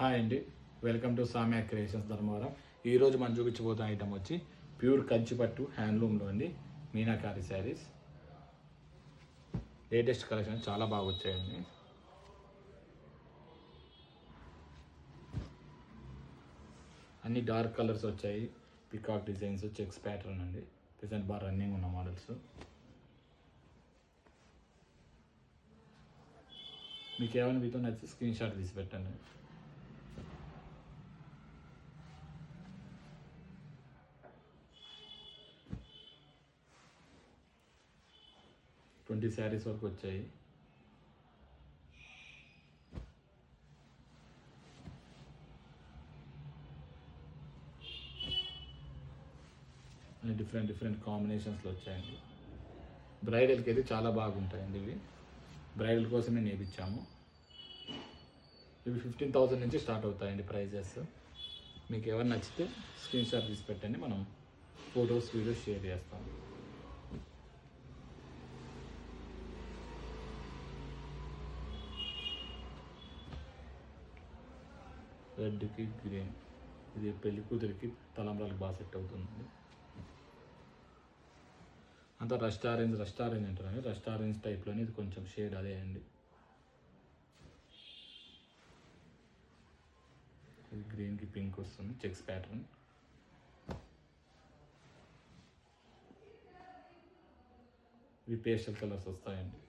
Hi అండి, welcome to సామ్యా creations Dharmavaram. ఈరోజు మనం చూపించబోతున్న ఐటమ్ వచ్చి ప్యూర్ కంచిపట్టు హ్యాండ్లూమ్లో అండి మీనాకారి శారీస్. లేటెస్ట్ కలెక్షన్ చాలా బాగా వచ్చాయండి. అన్ని డార్క్ కలర్స్ వచ్చాయి. పికాక్ డిజైన్స్, చెక్స్ ప్యాటర్న్ అండి. ప్రెసెంట్ బాగా రన్నింగ్ ఉన్న మోడల్స్. మీకు ఏమైనా మీతో నచ్చి స్క్రీన్ షాట్ తీసి పెట్టండి. ట్వంటీ శారీస్ వరకు వచ్చాయి. అన్ని డిఫరెంట్ కాంబినేషన్స్లో వచ్చాయండి. బ్రైడల్కి అయితే చాలా బాగుంటాయండి. ఇవి బ్రైడల్ కోసమే నేర్పించాము. ఇవి 15,000 నుంచి స్టార్ట్ అవుతాయండి ప్రైజెస్. మీకు ఎవరు నచ్చితే స్క్రీన్ షాట్ తీసి పెట్టండి, మనం ఫొటోస్ వీడియోస్ షేర్ చేస్తాం. రెడ్కి గ్రీన్, ఇది పెళ్లి కూతురికి తలంబ్రాలకు బాగా సెట్ అవుతుంది. అంతా రస్ట్ ఆరెంజ్ అంటారండి. రస్ట్ ఆరెంజ్ టైప్లోనే ఇది కొంచెం షేడ్ అదే అండి. ఇది గ్రీన్కి పింక్ వస్తుంది, చెక్స్ ప్యాటర్న్. ఇవి పేస్టల్ కలర్స్ వస్తాయండి.